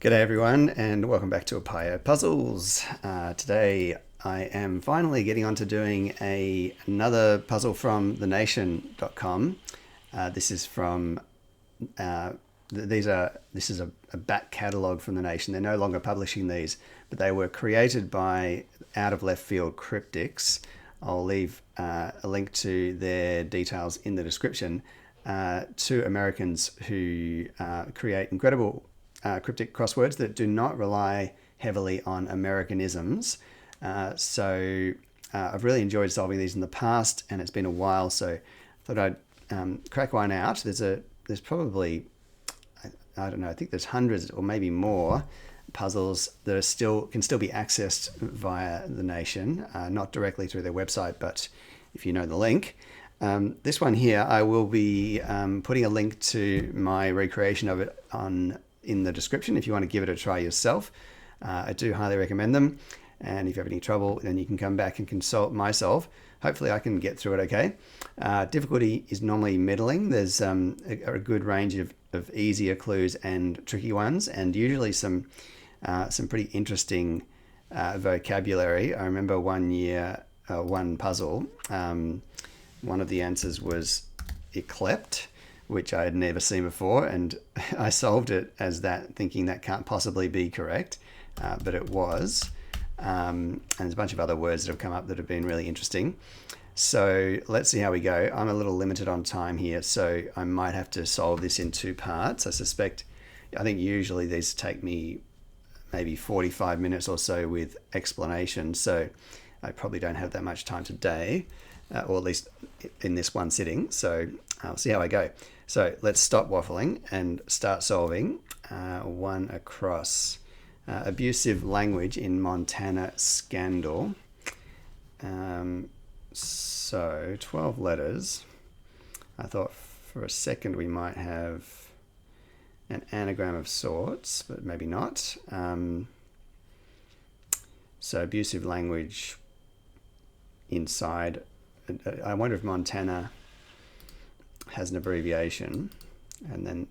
G'day everyone, and welcome back to Apio Puzzles. Today I am finally getting on to doing another puzzle from thenation.com. This is from this is a back catalogue from The Nation. They're no longer publishing these, but they were created by Left Field Cryptics. I'll leave a link to their details in the description. Two Americans who create incredible cryptic crosswords that do not rely heavily on Americanisms. So I've really enjoyed solving these in the past, and it's been a while, so I thought I'd crack one out. There's probably, I don't know, I think there's hundreds or maybe more puzzles that can still be accessed via The Nation, not directly through their website, but if you know the link. This one here, I will be putting a link to my recreation of it in the description if you want to give it a try yourself. I do highly recommend them, and if you have any trouble, then you can come back and consult myself. Hopefully I can get through it okay. Difficulty is normally middling. There's a good range of easier clues and tricky ones, and usually some pretty interesting vocabulary. I remember one puzzle, one of the answers was eclept, which I had never seen before, and I solved it as that, thinking that can't possibly be correct, but it was. And there's a bunch of other words that have come up that have been really interesting. So let's see how we go. I'm a little limited on time here, so I might have to solve this in two parts. I think usually these take me maybe 45 minutes or so with explanation, so I probably don't have that much time today, or at least in this one sitting, so I'll see how I go. So let's stop waffling and start solving. One across. Abusive language in Montana scandal. So 12 letters. I thought for a second we might have an anagram of sorts, but maybe not. So abusive language inside. I wonder if Montana has an abbreviation, and then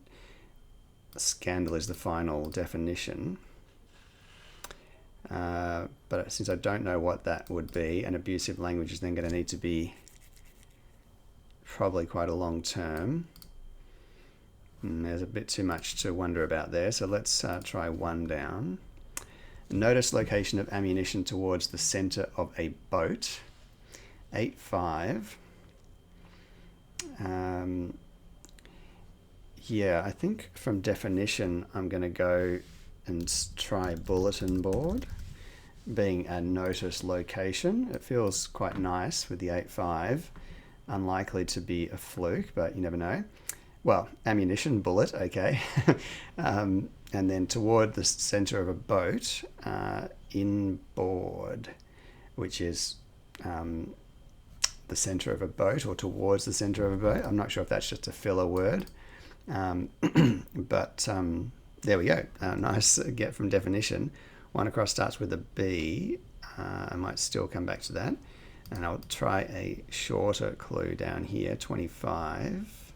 scandal is the final definition. But since I don't know what that would be, an abusive language is then going to need to be probably quite a long term. There's a bit too much to wonder about there, so let's try one down. Notice location of ammunition towards the center of a boat. 8-5. Yeah, I think from definition I'm going to go and try bulletin board being a notice location. It feels quite nice with the 8-5. Unlikely to be a fluke, but you never know. Well, ammunition, bullet, okay. And then toward the center of a boat, inboard, which is the center of a boat, or towards the center of a boat. I'm not sure if that's just a filler word, but there we go. Nice get from definition. One across starts with a B. I might still come back to that, and I'll try a shorter clue down here. 25.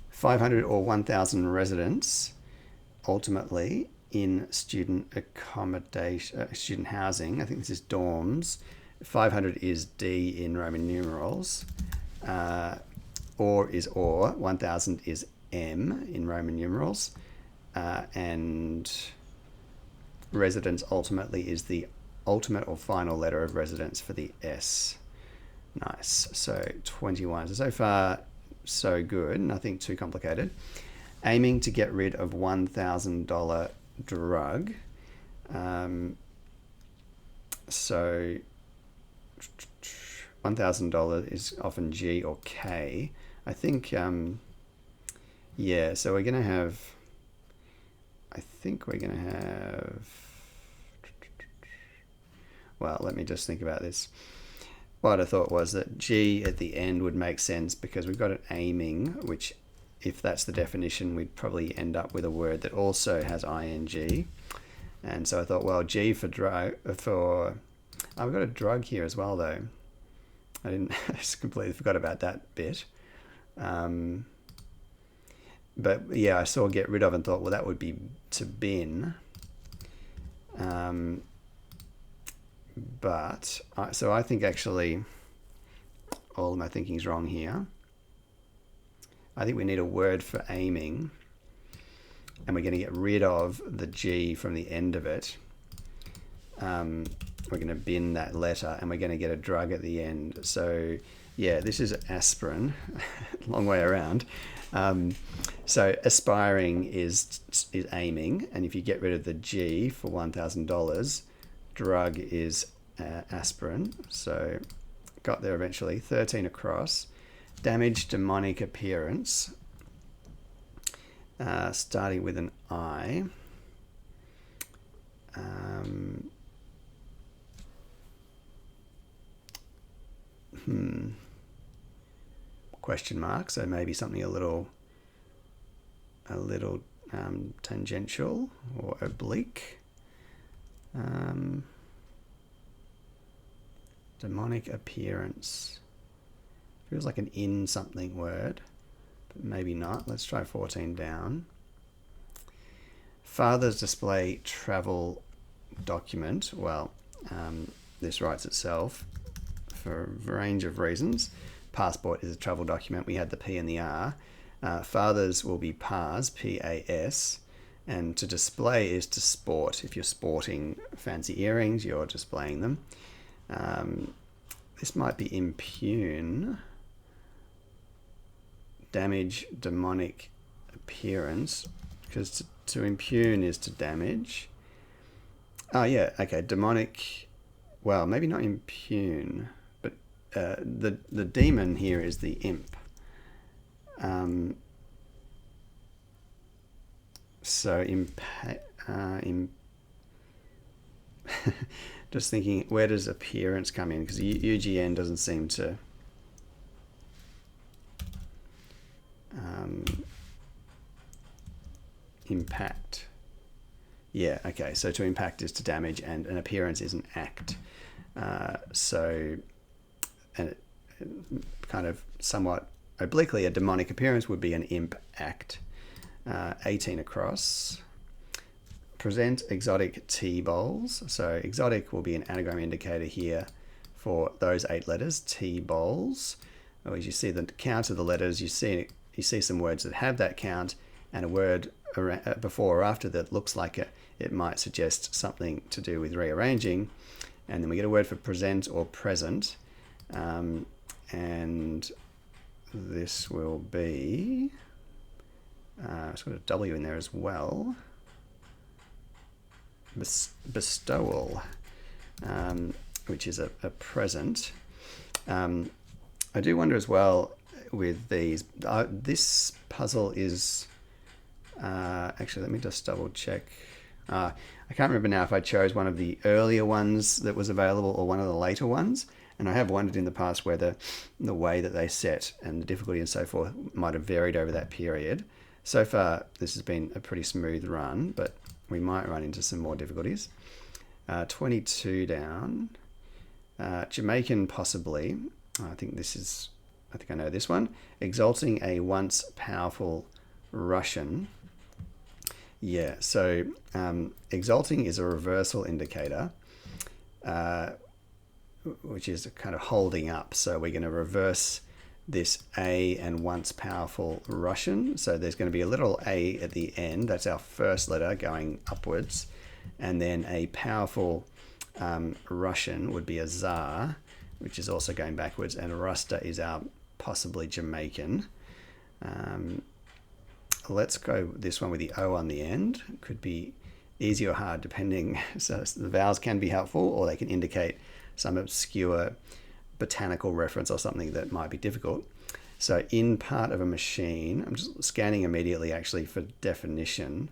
500 or 1,000 residents, ultimately in student accommodation, student housing. I think this is dorms. 500 is D in Roman numerals. Or is or. 1,000 is M in Roman numerals. And residence ultimately is the ultimate or final letter of residence for the S. Nice. So 21. So far, so good. Nothing too complicated. Aiming to get rid of $1,000 drug. So $1,000 is often G or K. I think, yeah, so we're going to have, well, let me just think about this. What I thought was that G at the end would make sense because we've got an aiming, which if that's the definition, we'd probably end up with a word that also has ing. And so I thought, well, G for drug, I've got a drug here as well, though. I just completely forgot about that bit. But yeah, I saw get rid of and thought, well, that would be to bin. So I think actually all of my thinking is wrong here. I think we need a word for aiming, and we're going to get rid of the G from the end of it. We're going to bin that letter, and we're going to get a drug at the end. So yeah, this is aspirin. Long way around. So aspiring is aiming, and if you get rid of the G for $1,000, drug is aspirin. So got there eventually. 13 across. Damage, demonic appearance. Starting with an I. Question mark. So maybe something a little tangential or oblique. Demonic appearance. Feels like an in something word, but maybe not. Let's try 14 down. Father's display travel document. Well, this writes itself for a range of reasons. Passport is a travel document. We had the P and the R. Father's will be PAS, P-A-S. And to display is to sport. If you're sporting fancy earrings, you're displaying them. This might be impugn. Damage, demonic appearance. Because to impugn is to damage. Oh, yeah, okay, demonic. Well, maybe not impugn, but the demon here is the imp. So just thinking, where does appearance come in? Because UGN doesn't seem to impact. Yeah, okay, so to impact is to damage, and an appearance is an act. So, and it kind of somewhat obliquely, a demonic appearance would be an imp act. 18 across. Present exotic tea bowls. So exotic will be an anagram indicator here for those 8 letters, tea bowls. As you see the count of the letters, you see some words that have that count, and a word before or after that looks like it might suggest something to do with rearranging. And then we get a word for present or present. And this will be, it's got a W in there as well. Bestowal, which is a present. I do wonder as well with these, this puzzle is, actually let me just double check. I can't remember now if I chose one of the earlier ones that was available or one of the later ones. And I have wondered in the past whether the way that they set and the difficulty and so forth might have varied over that period. So far, this has been a pretty smooth run, but we might run into some more difficulties. 22 down. Jamaican possibly. I think I know this one. Exalting a once powerful Russian. Yeah, so exalting is a reversal indicator, which is kind of holding up. So we're going to reverse this A and once powerful Russian. So there's going to be a little A at the end. That's our first letter going upwards. And then a powerful Russian would be a Tsar, which is also going backwards. And Rasta is our possibly Jamaican. Let's go this one with the O on the end. Could be easy or hard depending. So the vowels can be helpful, or they can indicate some obscure botanical reference or something that might be difficult. So in part of a machine, I'm just scanning immediately actually for definition.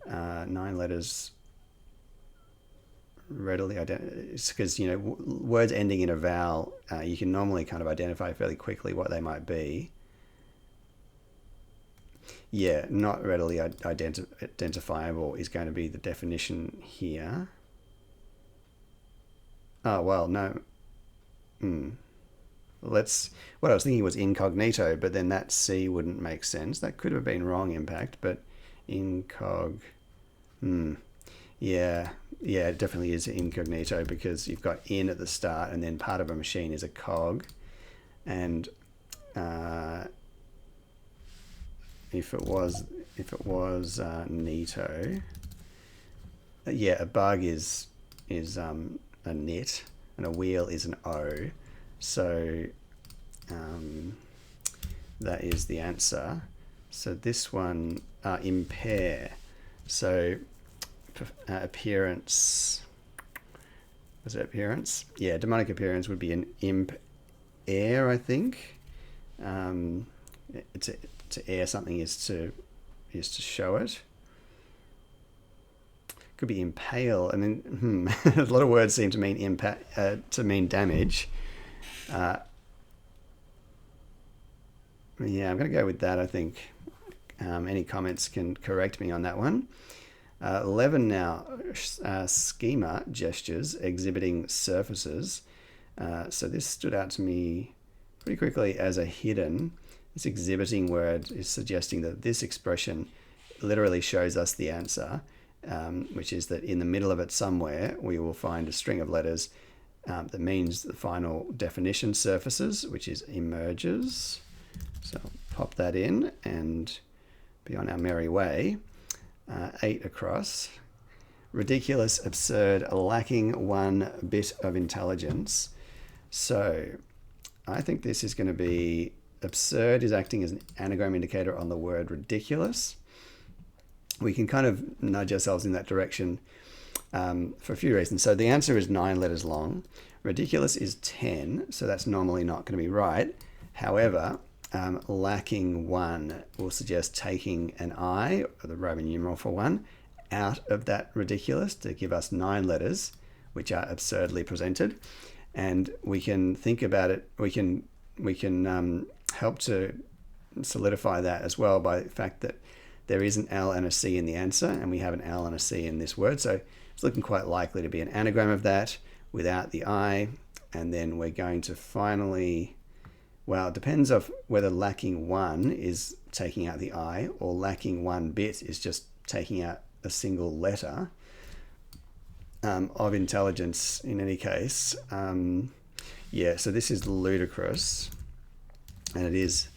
9 letters readily because words ending in a vowel, you can normally kind of identify fairly quickly what they might be. Yeah, not readily identifiable is going to be the definition here. Oh, well, no. what I was thinking was incognito, but then that C wouldn't make sense. That could have been wrong impact, but incog, yeah, it definitely is incognito because you've got in at the start and then part of a machine is a cog. And if it was neato, yeah, a bug is a nit and a wheel is an O. So that is the answer. So this one, impair. So appearance, was it appearance? Yeah, demonic appearance would be an imp air, I think. To air something is to show it. Could be impale. I mean, a lot of words seem to mean impact, to mean damage. Yeah, I'm going to go with that, I think. Any comments can correct me on that one. 11 now, schema gestures exhibiting surfaces. So this stood out to me pretty quickly as a hidden. This exhibiting word is suggesting that this expression literally shows us the answer, which is that in the middle of it somewhere, we will find a string of letters that means the final definition surfaces, which is emerges. So I'll pop that in and be on our merry way. 8 across. Ridiculous, absurd, lacking one bit of intelligence. So I think this is going to be absurd is acting as an anagram indicator on the word ridiculous. We can kind of nudge ourselves in that direction for a few reasons. So the answer is 9 letters long. Ridiculous is 10, so that's normally not going to be right. However, lacking 1 will suggest taking an I, or the Roman numeral for 1, out of that ridiculous to give us 9 letters, which are absurdly presented. And we can think about it, we can help to solidify that as well by the fact that there is an L and a C in the answer, and we have an L and a C in this word. So it's looking quite likely to be an anagram of that without the I. And then we're going to finally, well, it depends of whether lacking 1 is taking out the I or lacking 1 bit is just taking out a single letter of intelligence in any case. Yeah, so this is ludicrous, and it is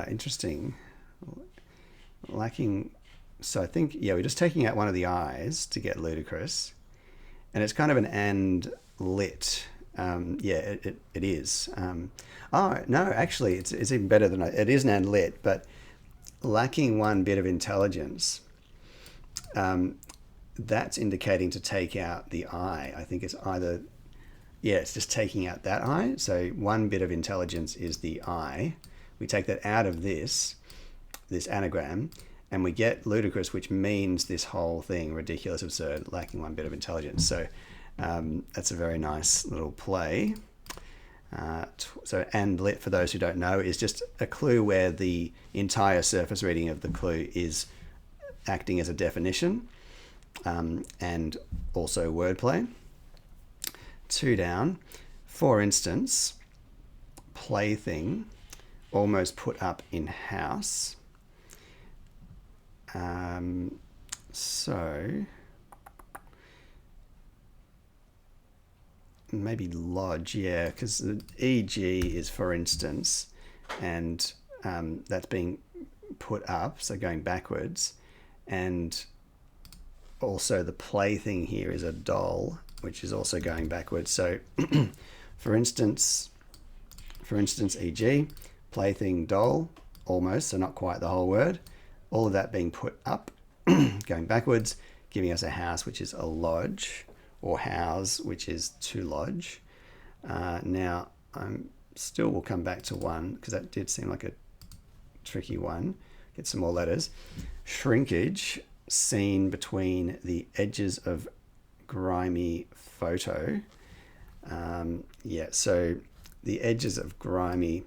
interesting. Lacking, so I think, yeah, we're just taking out one of the I's to get ludicrous, and it's kind of an and lit. Yeah, it is. Oh, no, actually, it's even better than it is an and lit, but lacking 1 bit of intelligence, that's indicating to take out the I. I think it's either, yeah, it's just taking out that I. So 1 bit of intelligence is the I. We take that out of this anagram, and we get ludicrous, which means this whole thing, ridiculous, absurd, lacking 1 bit of intelligence. So that's a very nice little play. So and lit, for those who don't know, is just a clue where the entire surface reading of the clue is acting as a definition, and also wordplay. 2 down. For instance, plaything, almost put up in house. So maybe lodge, yeah, because the EG is for instance, and that's being put up, so going backwards, and also the plaything here is a doll, which is also going backwards. So for instance, EG, plaything, doll, almost, so not quite the whole word, all of that being put up, going backwards, giving us a house, which is a lodge, or house, which is to lodge. Now, will come back to 1, because that did seem like a tricky one. Get some more letters. Shrinkage, seen between the edges of grimy photo. Yeah, so the edges of grimy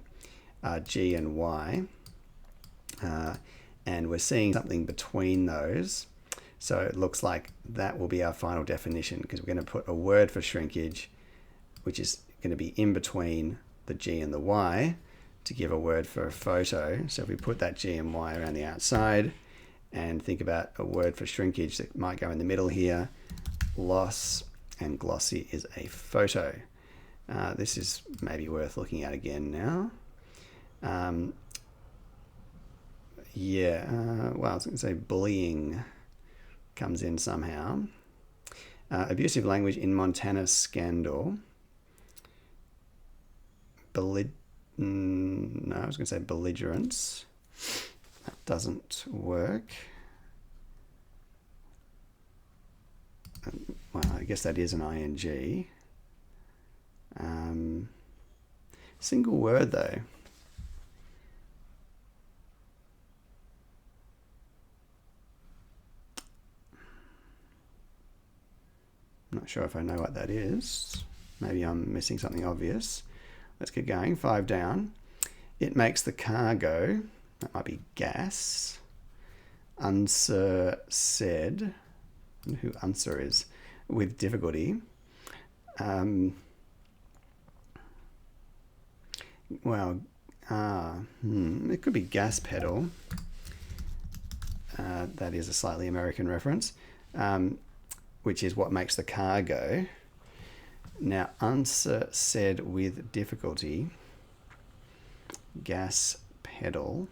are G and Y. And we're seeing something between those. So it looks like that will be our final definition, because we're going to put a word for shrinkage which is going to be in between the G and the Y to give a word for a photo. So if we put that G and Y around the outside and think about a word for shrinkage that might go in the middle here, loss and glossy is a photo. This is maybe worth looking at again now. Well, I was going to say bullying comes in somehow. Abusive language in Montana scandal. No, I was going to say belligerence. That doesn't work. Well, I guess that is an ing. Single word though. I'm not sure if I know what that is. Maybe I'm missing something obvious. Let's get going. 5 down. It makes the car go. That might be gas. Answer said. I don't know who answer is. With difficulty. It could be gas pedal. That is a slightly American reference, which is what makes the car go. Now, answer said with difficulty. Gas pedal.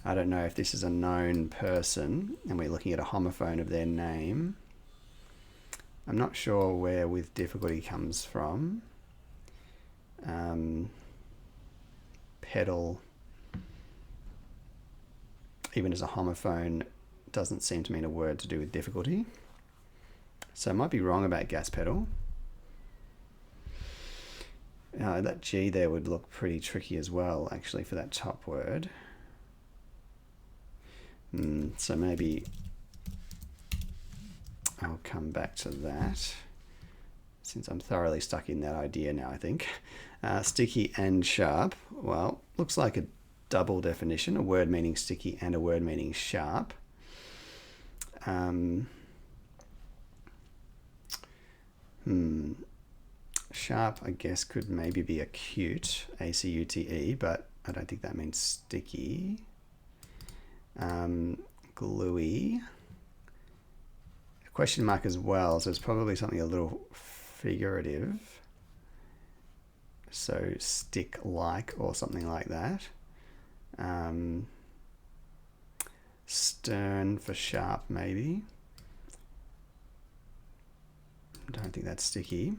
I don't know if this is a known person and we're looking at a homophone of their name. I'm not sure where with difficulty comes from. Pedal, even as a homophone, doesn't seem to mean a word to do with difficulty. So I might be wrong about gas pedal. That G there would look pretty tricky as well, actually, for that top word. So maybe I'll come back to that, since I'm thoroughly stuck in that idea now, I think. Sticky and sharp. Well, looks like a double definition, a word meaning sticky and a word meaning sharp. Sharp, I guess, could maybe be acute, A-C-U-T-E, but I don't think that means sticky. Gluey. A question mark as well, so it's probably something a little figurative. So stick-like or something like that. Stern for sharp, maybe. Don't think that's sticky.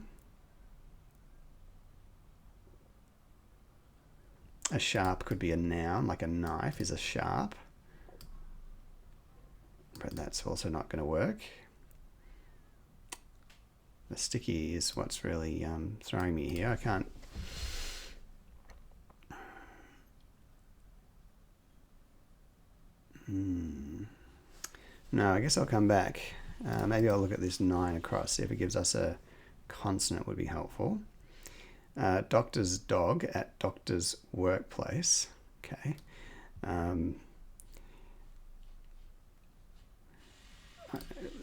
A sharp could be a noun, like a knife is a sharp. But that's also not going to work. The sticky is what's really throwing me here. I can't... No, I guess I'll come back. Maybe I'll look at this 9 across, see if it gives us a consonant would be helpful. Doctor's dog at doctor's workplace. Okay.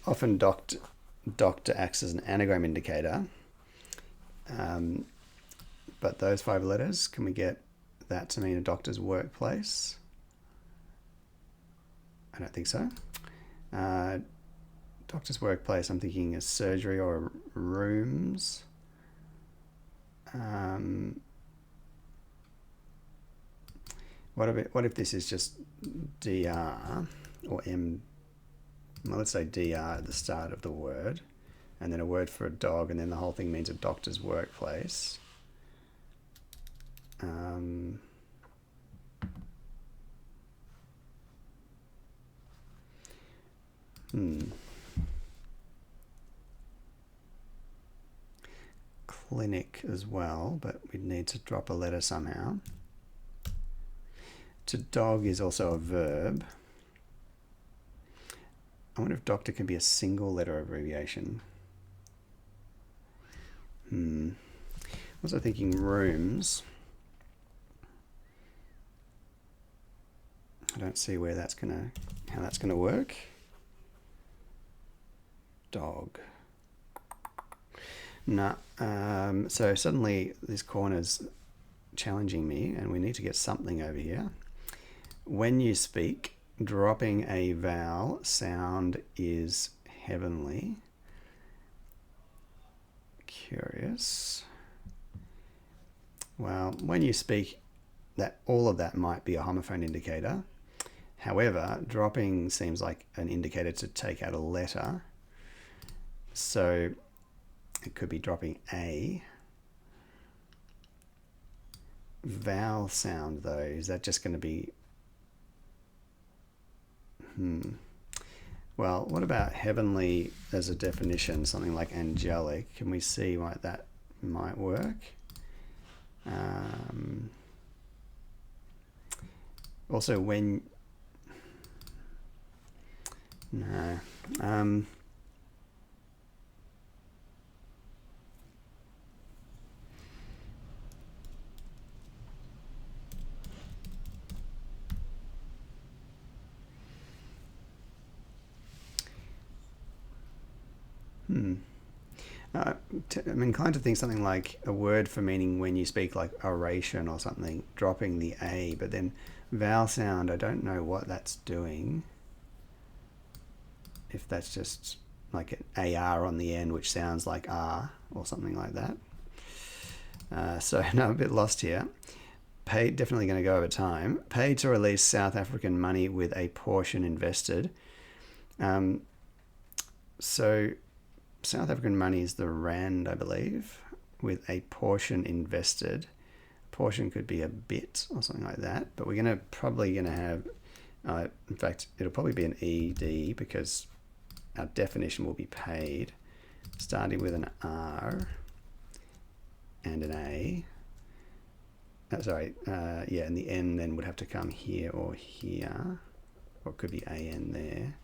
Often doctor acts as an anagram indicator. But those 5 letters, can we get that to mean a doctor's workplace? I don't think so. Doctor's workplace, I'm thinking a surgery or rooms. What if this is just DR or M? Well, let's say DR at the start of the word, and then a word for a dog, and then the whole thing means a doctor's workplace. Clinic as well, but we'd need to drop a letter somehow. To dog is also a verb. I wonder if doctor can be a single letter abbreviation. Also thinking rooms. I don't see where how that's gonna work. Dog. No. So suddenly this corner's challenging me, and we need to get something over here. When you speak, dropping a vowel sound is heavenly. Curious. Well, when you speak, that all of that might be a homophone indicator. However, dropping seems like an indicator to take out a letter. So it could be dropping a. Vowel sound, though, is that just going to be... Well, what about heavenly as a definition? Something like angelic. Can we see why that might work? Also, when... No. I'm inclined to think something like a word for meaning when you speak, like oration or something, dropping the A, but then vowel sound, I don't know what that's doing. If that's just like an AR on the end, which sounds like R or something like that. So no, I'm a bit lost here. Paid, definitely going to go over time. Paid to release South African money with a portion invested. So South African money is the rand, I believe, with a portion invested. Portion could be a bit or something like that, but we're probably going to have, in fact, it'll probably be an ED because our definition will be paid, starting with an R and an A. Yeah, and the N then would have to come here or here, or it could be AN there.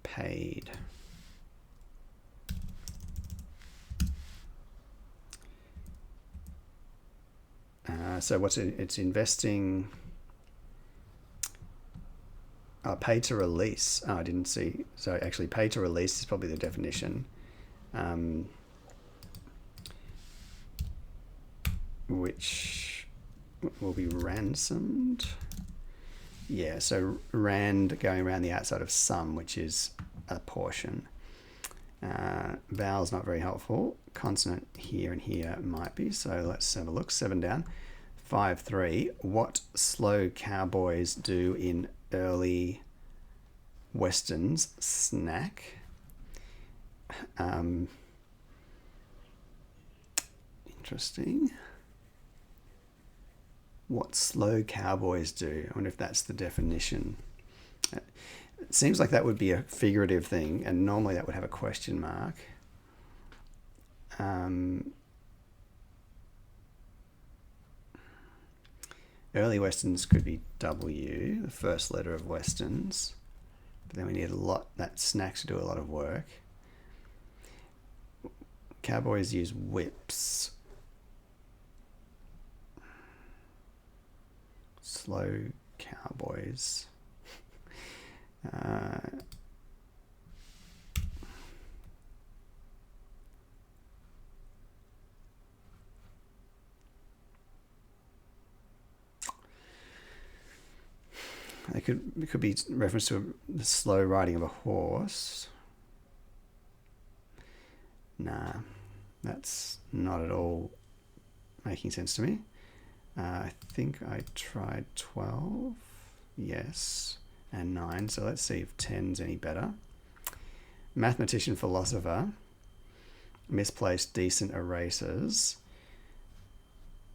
Paid. So what's it? It's investing. Paid to release. Oh, I didn't see. So actually, paid to release is probably the definition. Which will be ransomed. Yeah, so rand going around the outside of sum, which is a portion. Vowel's not very helpful. Consonant here and here might be. So let's have a look. 7 down. 5-3. What slow cowboys do in early westerns snack. Interesting. What slow cowboys do. I wonder if that's the definition. It seems like that would be a figurative thing, and normally that would have a question mark. Early westerns could be W, the first letter of westerns, but then we need that snacks to do a lot of work. Cowboys use whips. Slow cowboys. It could be reference to the slow riding of a horse. Nah, that's not at all making sense to me. I think I tried 12, yes, and 9. So let's see if 10's any better. Mathematician, philosopher, misplaced decent erasers.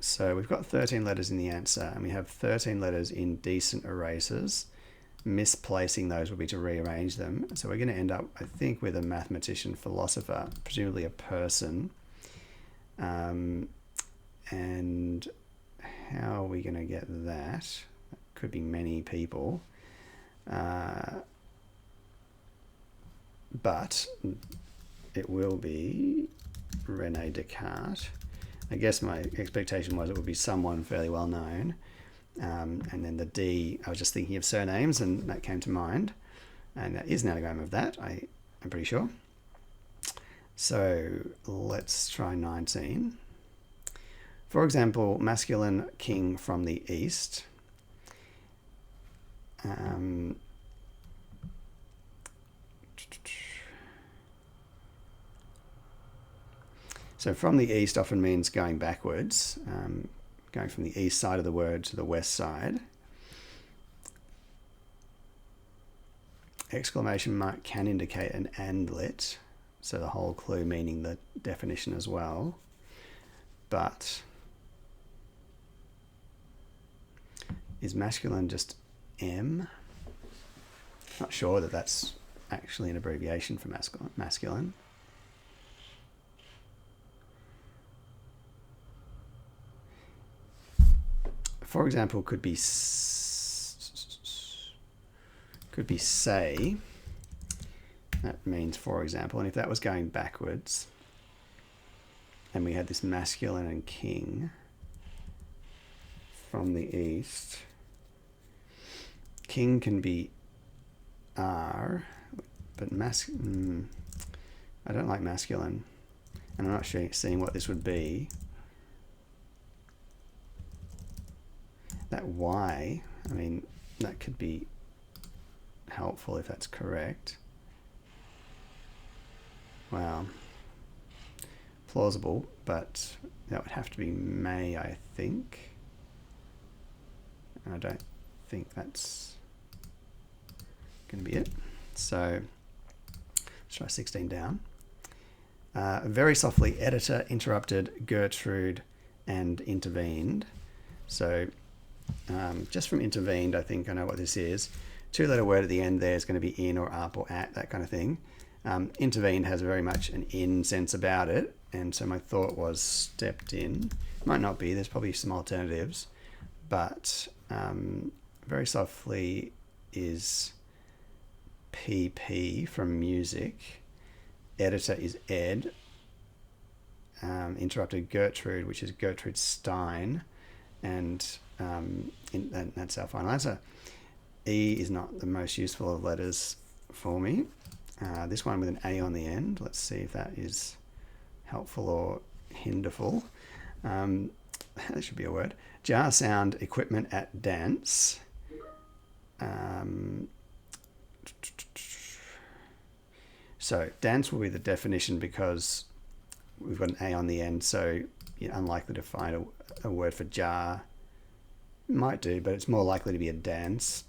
So we've got 13 letters in the answer, and we have 13 letters in decent erasers. Misplacing those would be to rearrange them. So we're going to end up, I think, with a mathematician, philosopher, presumably a person. And how are we going to get that? That could be many people. But it will be René Descartes. I guess my expectation was it would be someone fairly well known. And then the D, I was just thinking of surnames, and that came to mind. And that is an anagram of that, I'm pretty sure. So let's try 19. For example, masculine king from the east. So from the east often means going backwards, going from the east side of the word to the west side. Exclamation mark can indicate an andlet, so the whole clue meaning the definition as well. But is masculine just M? Not sure that that's actually an abbreviation for masculine. For example, could be say. That means for example, and if that was going backwards, and we had this masculine and king from the east, king can be R, but I don't like masculine, and I'm not seeing what this would be. That Y, I mean, that could be helpful if that's correct. Wow. Plausible, but that would have to be may, I think. And I don't think that's going to be it. So let's try 16 down. Very softly, editor interrupted Gertrude and intervened. So just from intervened, I think I know what this is. Two-letter word at the end there is going to be in or up or at, that kind of thing. Intervened has very much an in sense about it, and so my thought was stepped in. Might not be, there's probably some alternatives, but very softly is PP from music. Editor is Ed. Interrupted Gertrude, which is Gertrude Stein, and that's our final answer. E is not the most useful of letters for me. This one with an A on the end, let's see if that is helpful or hinderful. That should be a word. Jar sound equipment at dance. So dance will be the definition because we've got an A on the end, so you're unlikely to find a word for jar. Might do, but it's more likely to be a dance.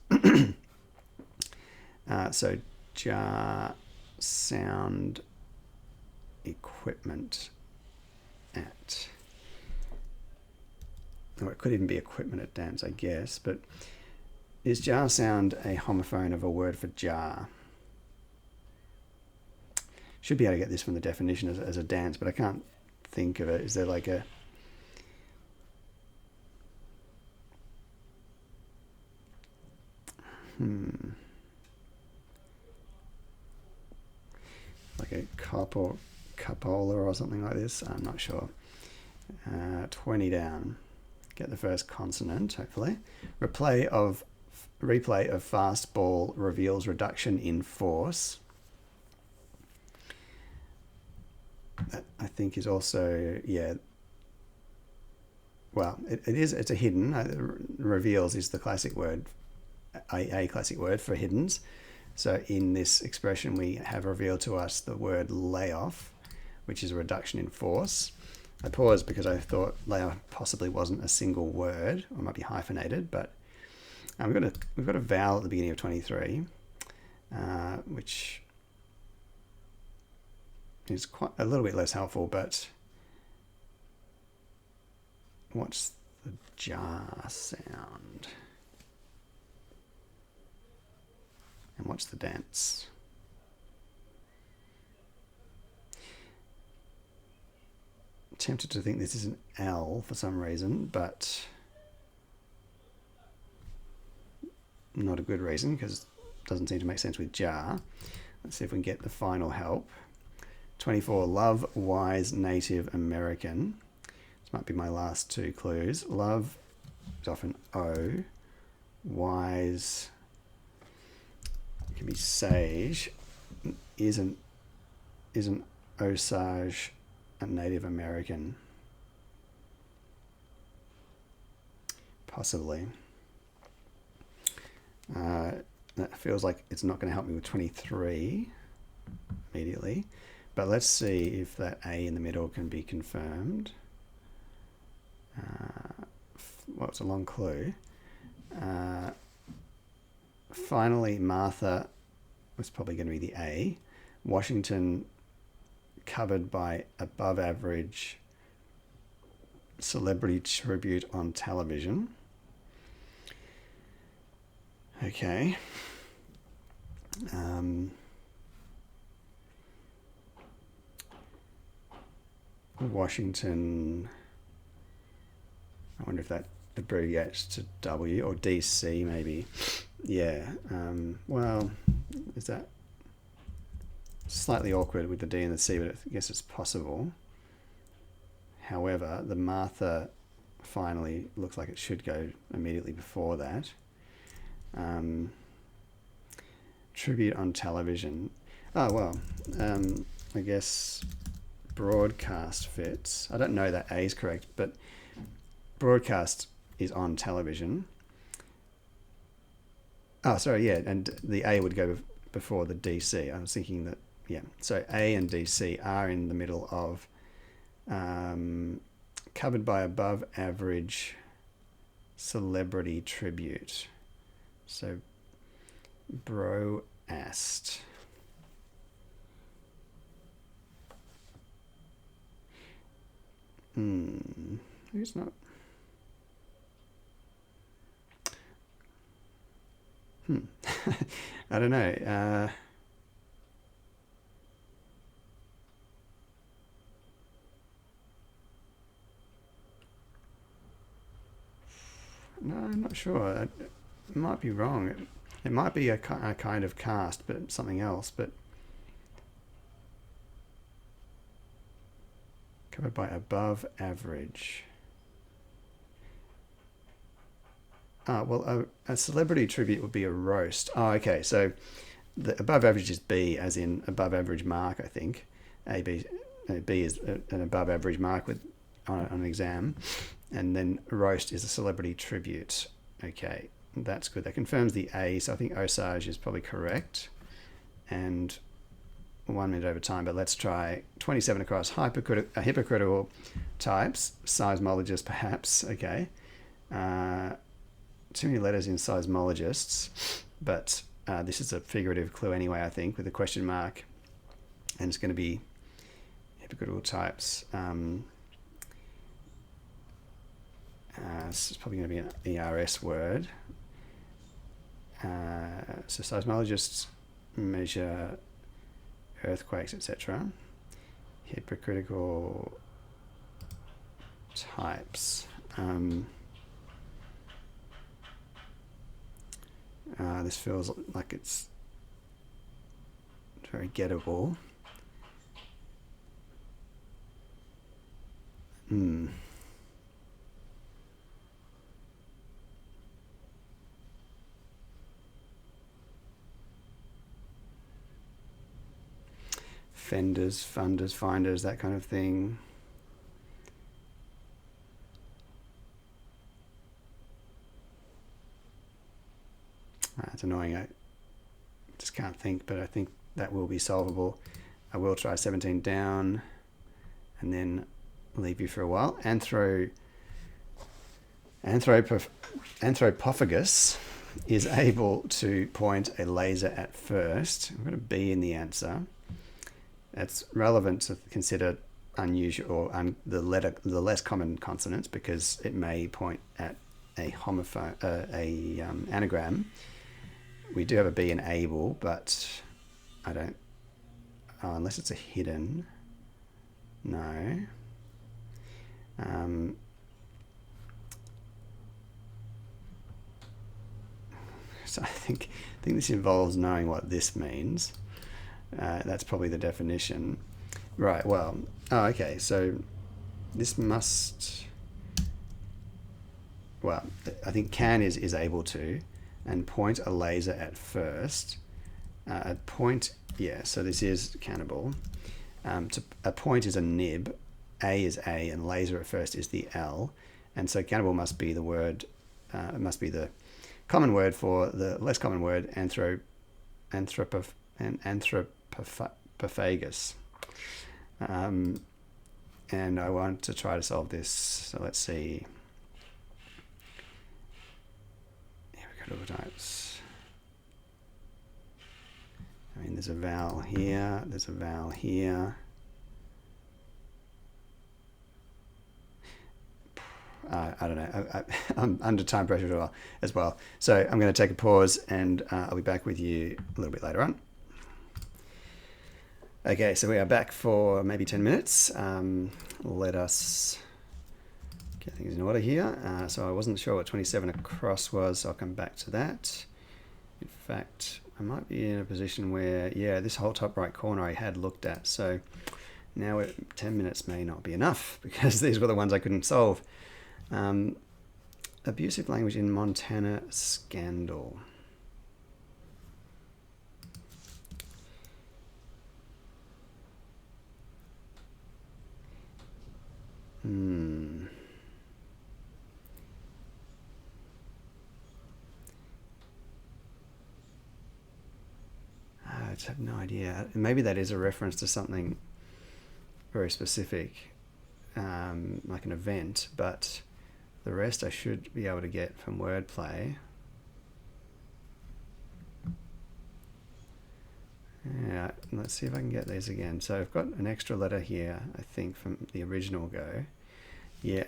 So jar sound equipment at, or it could even be equipment at dance, I guess, but is jar sound a homophone of a word for jar? Should be able to get this from the definition as a dance, but I can't think of it. Is there like a like a cup or cupola or something like this? I'm not sure. 20 down. Get the first consonant, hopefully. Replay of fast ball reveals reduction in force. That I think is also, yeah. Well, it's a hidden. Reveals is the classic word, a classic word for hiddens. So in this expression, we have revealed to us the word layoff, which is a reduction in force. I paused because I thought layoff possibly wasn't a single word, or might be hyphenated, but we've got a vowel at the beginning of 23, which is quite a little bit less helpful, but what's the jar sound? And what's the dance? I'm tempted to think this is an L for some reason, but not a good reason because it doesn't seem to make sense with jar. Let's see if we can get the final help. 24, love, wise, Native American. This might be my last two clues. Love is often O. Wise can be sage. Isn't Osage, a Native American. Possibly. That feels like it's not going to help me with 23 immediately. But let's see if that A in the middle can be confirmed. Well, it's a long clue. Finally, Martha was probably going to be the A. Washington, covered by above average celebrity tribute on television. Okay. Washington, I wonder if that abbreviates to W, or DC maybe. Yeah, well, is that slightly awkward with the D and the C, but I guess it's possible. However, the Martha finally looks like it should go immediately before that. Tribute on television. Oh, well, I guess broadcast fits. I don't know that A is correct, but broadcast is on television. Oh, sorry, yeah, and the A would go before the DC. I was thinking that, yeah. So A and DC are in the middle of covered by above average celebrity tribute. So bro-ast. It's not. I don't know. No, I'm not sure. It might be wrong. It might be a kind of cast, but something else. But covered by above average. Well, a celebrity tribute would be a roast. Oh, okay. So the above average is B, as in above average mark, I think. B is an above average mark on an exam. And then roast is a celebrity tribute. Okay, that's good. That confirms the A. So I think Osage is probably correct. And 1 minute over time, but let's try 27 across. Hypocritical types, seismologists perhaps. Okay. Too many letters in seismologists, but this is a figurative clue anyway, I think, with a question mark, and it's going to be hypocritical types. This is probably going to be an ERS word. So seismologists measure earthquakes, etc. Hypocritical types. This feels like it's very gettable. Fenders, funders, finders, that kind of thing. It's annoying. I just can't think, but I think that will be solvable. I will try 17 down and then leave you for a while. Anthropophagus is able to point a laser at first. I've got a B in the answer. It's relevant to consider unusual or the less common consonants, because it may point at a homophone, anagram. We do have a B in able, but I don't. Oh, unless it's a hidden. No. So I think this involves knowing what this means. That's probably the definition. Right, well, okay, so this must, well, I think can is able to, and point a laser at first. Point, yeah, so this is cannibal. A point is a nib, A is A, and laser at first is the L. And so cannibal must be the word, it must be the common word for the less common word anthropophagus. And I want to try to solve this. So let's see. Here we go to the types. I mean, there's a vowel here, there's a vowel here. I don't know. I'm under time pressure as well. So I'm going to take a pause, and I'll be back with you a little bit later on. Okay, so we are back for maybe 10 minutes. Let us get things in order here. So I wasn't sure what 27 across was, so I'll come back to that. In fact, I might be in a position where, yeah, this whole top right corner I had looked at. So now 10 minutes may not be enough, because these were the ones I couldn't solve. Abusive language in Montana scandal. I just have no idea. Maybe that is a reference to something very specific, like an event, but the rest I should be able to get from wordplay. Yeah, let's see if I can get these again. So I've got an extra letter here, I think, from the original go. Yeah.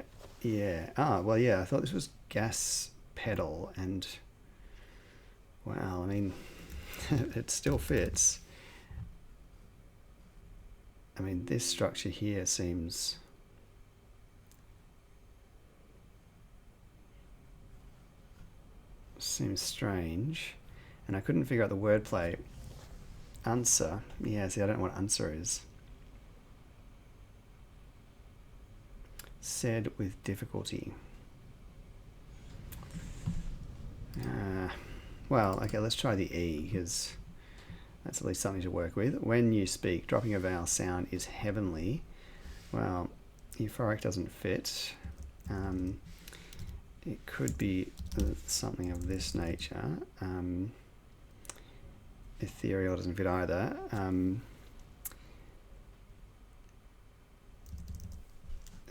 Well, yeah, I thought this was gas pedal, and wow, I mean, it still fits. I mean, this structure here seems strange, and I couldn't figure out the wordplay. Answer. Yeah, see, I don't know what answer is. Said with difficulty. Well, okay, let's try the E, because that's at least something to work with. When you speak, dropping a vowel sound is heavenly. Well, euphoric doesn't fit. It could be something of this nature. Ethereal doesn't fit either.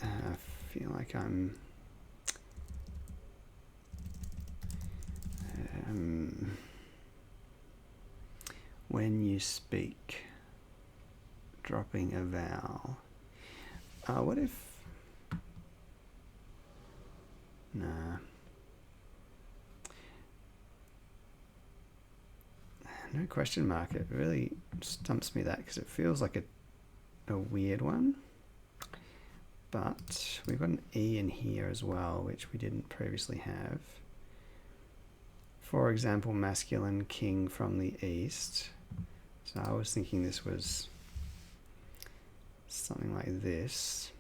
I feel like I'm when you speak, dropping a vowel. What if... Nah. No question mark. It really stumps me, that, because it feels like a weird one. But we've got an E in here as well, which we didn't previously have. For example, masculine king from the east. So I was thinking this was something like this.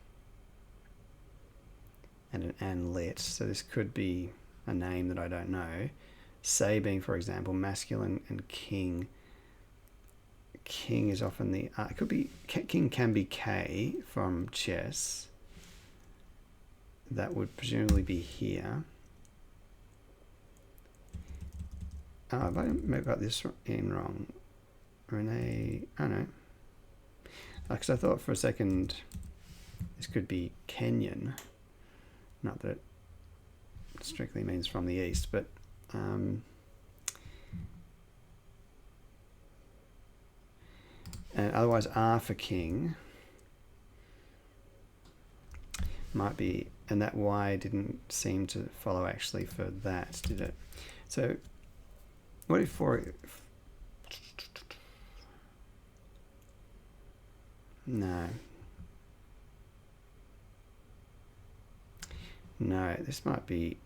And an anlit. So this could be a name that I don't know. Say being, for example, masculine, and king. King is often the... it could be... King can be K from chess. That would presumably be here. Have I got this in wrong? Renee... Oh, no. Because I thought for a second this could be Kenyan. Not that it strictly means from the east, but... and otherwise R for king might be, and that Y didn't seem to follow actually for that, did it? So what if for... No, this might be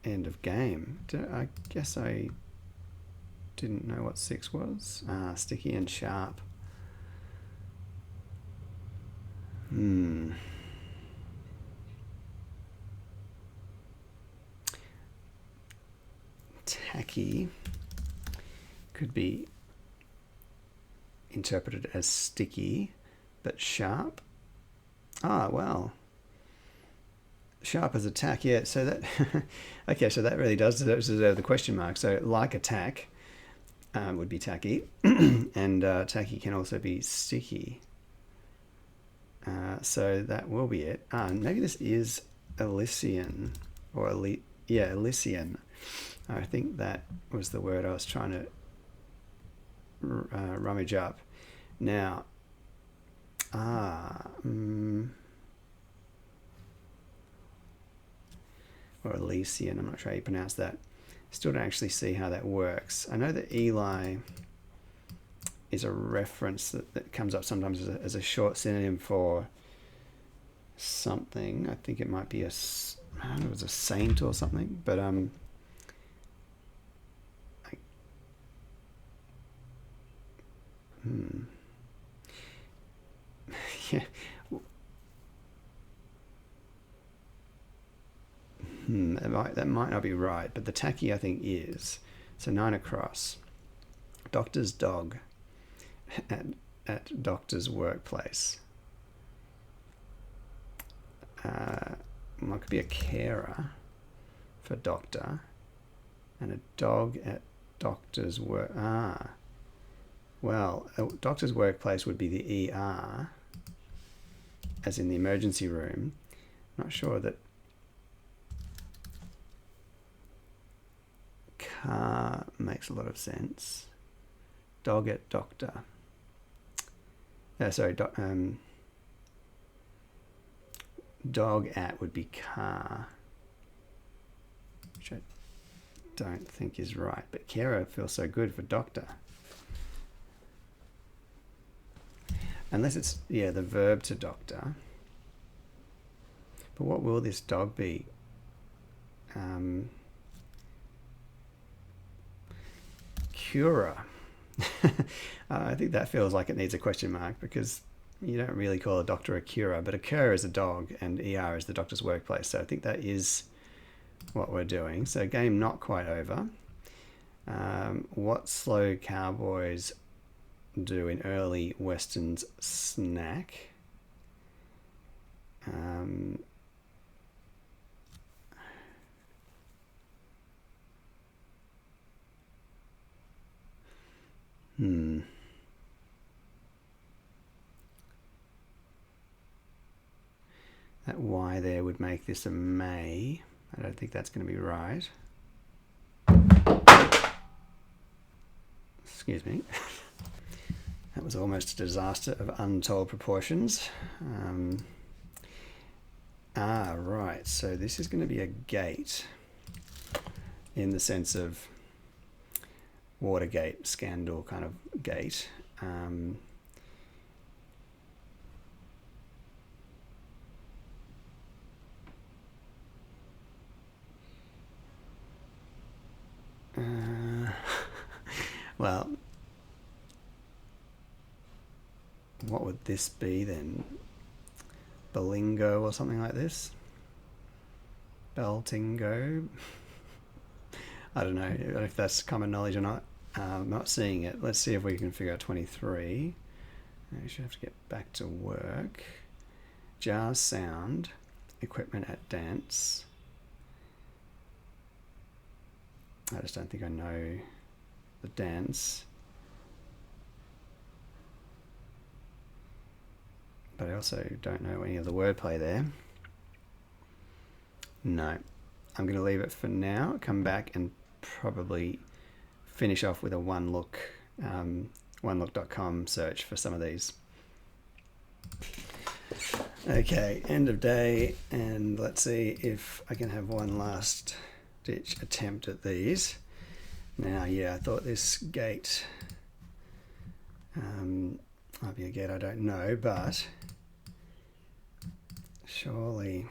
end of game. I guess I didn't know what 6 was. Sticky and sharp. Tacky could be interpreted as sticky. but sharp. Ah, well. Sharp as attack, yeah. So that, okay, so that really does deserve the question mark. So like attack would be tacky, and tacky can also be sticky. So that will be it. Maybe this is Elysian, or Elysian. I think that was the word I was trying to rummage up. Now, or Elysian, I'm not sure how you pronounce that. Still don't actually see how that works. I know that Eli is a reference that comes up sometimes as a short synonym for something. I think it might be I don't know, it was a saint or something, but yeah. That might not be right, but the tacky I think is. So 9 across. Doctor's dog at doctor's workplace. Well, it could be a carer for doctor, and a dog at doctor's work. Well, a doctor's workplace would be the ER, as in the emergency room. Not sure that car makes a lot of sense. Dog at doctor. Dog at would be car, which I don't think is right. But carer feels so good for doctor. Unless it's, yeah, the verb to doctor. But what will this dog be? Curer. I think that feels like it needs a question mark, because you don't really call a doctor a curer, but a cur is a dog and ER is the doctor's workplace. So I think that is what we're doing. So game not quite over. What slow cowboys do in early westerns snack? That Y there would make this a may. I don't think that's going to be right. Excuse me. That was almost a disaster of untold proportions. Right. So this is going to be a gate in the sense of Watergate scandal kind of gate. Well, what would this be then? Belingo or something like this? Beltingo? I don't know if that's common knowledge or not. I'm not seeing it. Let's see if we can figure out 23. I should have to get back to work. Jazz sound. Equipment at dance. I just don't think I know the dance. But I also don't know any of the wordplay there. No. I'm going to leave it for now. Come back and probably finish off with a onelook.com search for some of these. Okay, end of day, and let's see if I can have one last ditch attempt at these. Now, yeah, I thought this gate might be a gate, I don't know, but surely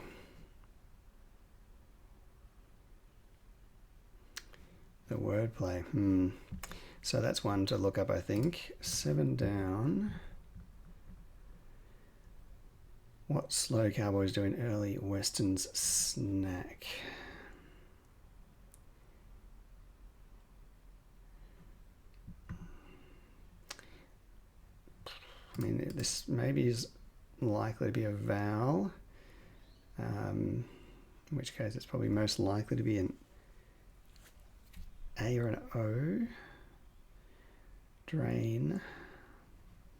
the wordplay. So that's one to look up, I think. 7 down. What slow cowboys do in early westerns snack? I mean, this maybe is likely to be a vowel, in which case it's probably most likely to be an A or an O. Drain,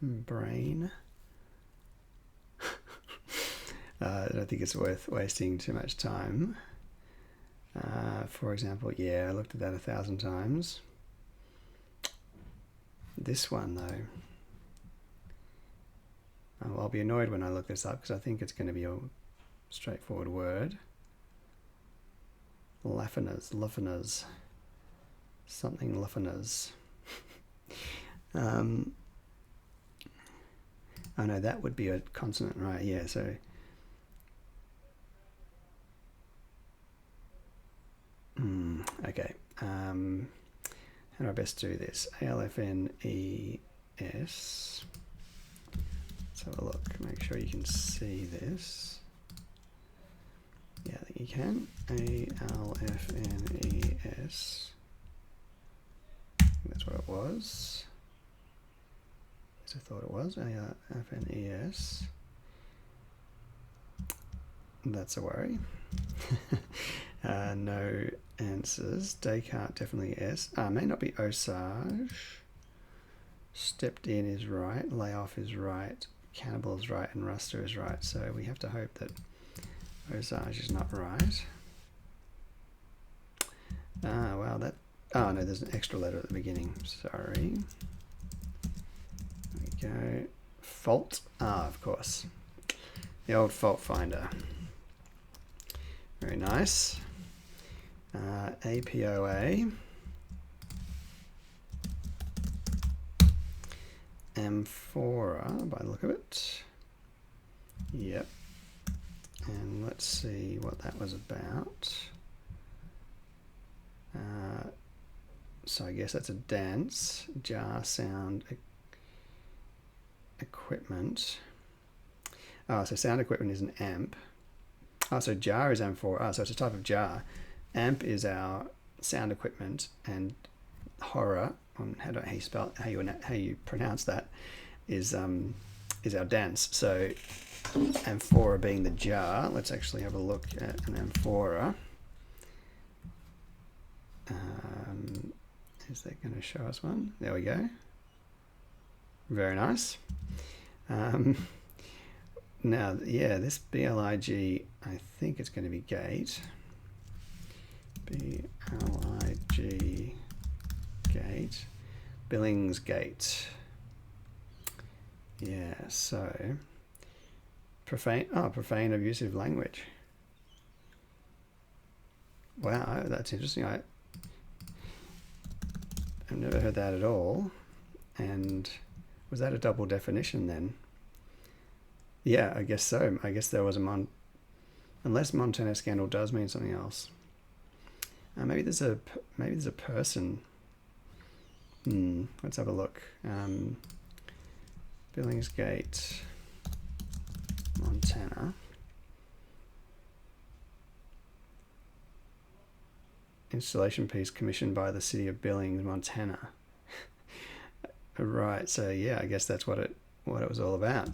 brain. I don't think it's worth wasting too much time. For example, yeah, I looked at that 1,000 times. This one, though, I'll be annoyed when I look this up because I think it's going to be a straightforward word. Luffiners, something luffiners. Oh no, that would be a consonant, right? Yeah, so okay. How do I best do this? ALFNES. Let's have a look. Make sure you can see this. Yeah, I think you can. ALFNES. That's what it was. As I thought it was. ALFNES. That's a worry. No answers. Descartes definitely S. May not be Osage. Stepped in is right. Layoff is right. Cannibal is right. And Ruster is right. So we have to hope that Osage is not right. Wow, that... Oh, no, there's an extra letter at the beginning. Sorry. There we go. Fault. Of course. The old fault finder. Very nice. APOA. Amphora, by the look of it. Yep. And let's see what that was about. So I guess that's a dance. Jar sound equipment. Oh, so sound equipment is an amp. Oh, so jar is amphora. Oh, so it's a type of jar. Amp is our sound equipment, and horror, how you pronounce that, is our dance. So amphora being the jar. Let's actually have a look at an amphora. Is that going to show us one? There we go. Very nice. Now, yeah, this BLIG, I think it's going to be gate. BLIG gate. Billingsgate. Yeah, so profane abusive language. Wow, that's interesting. I've never heard that at all. And was that a double definition then? Yeah, I guess so. I guess there was unless Montana scandal does mean something else. Maybe there's a person. Let's have a look. Billingsgate, Montana. Installation piece commissioned by the city of Billings, Montana. Right. So yeah, I guess that's what it was all about.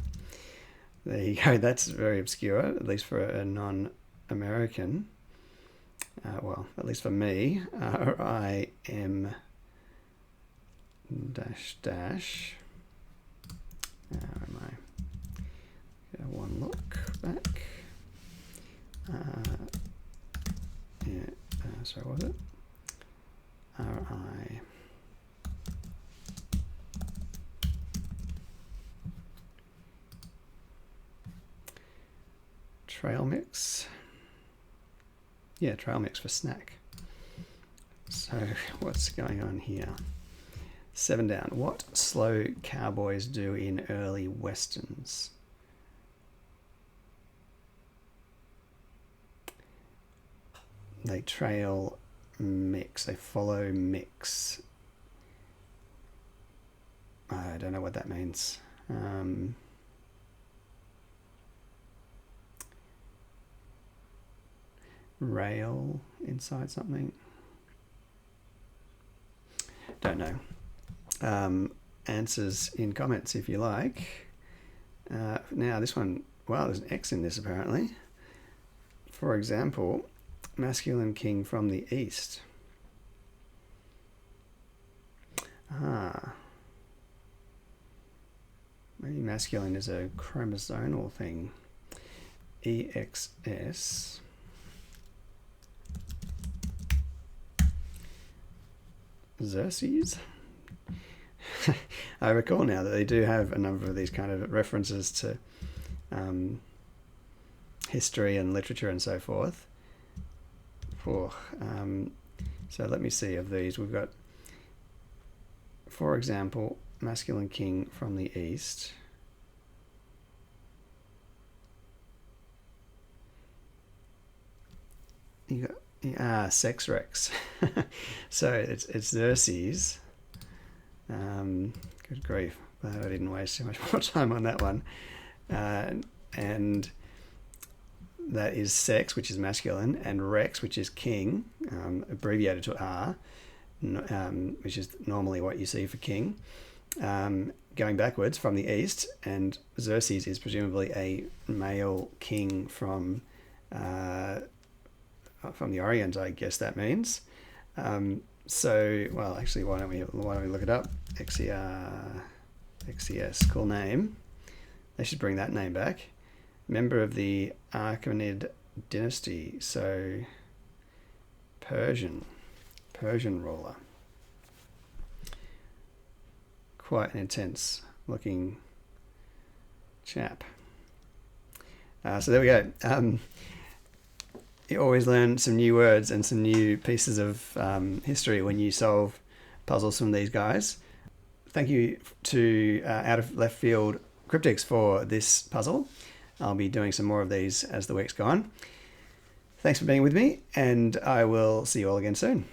There you go. That's very obscure, at least for a non-American. Well, at least for me. RIM dash. Where am I? Get one look back. Yeah. Sorry, what was it? RI. Trail mix. Yeah, trail mix for snack. So what's going on here? 7 down. What slow cowboys do in early westerns? They trail mix. They follow mix. I don't know what that means. Rail inside something. Don't know. Answers in comments if you like. Now this one, wow, there's an X in this apparently. For example, masculine king from the east. Maybe masculine is a chromosomal thing. EXS. Xerxes? I recall now that they do have a number of these kind of references to history and literature and so forth. So let me see of these. We've got, for example, masculine king from the east. You got sex rex. So it's Xerxes. Good grief! Glad I didn't waste too much more time on that one. And that is sex, which is masculine, and rex, which is king, abbreviated to R, which is normally what you see for king. Going backwards from the east, and Xerxes is presumably a male king from the Orient, I guess that means. So, well, actually, why don't we look it up? XES, cool name. They should bring that name back. Member of the Achaemenid dynasty, so Persian ruler. Quite an intense looking chap. So there we go. You always learn some new words and some new pieces of history when you solve puzzles from these guys. Thank you to Out of Left Field Cryptics for this puzzle. I'll be doing some more of these as the week's gone. Thanks for being with me, and I will see you all again soon.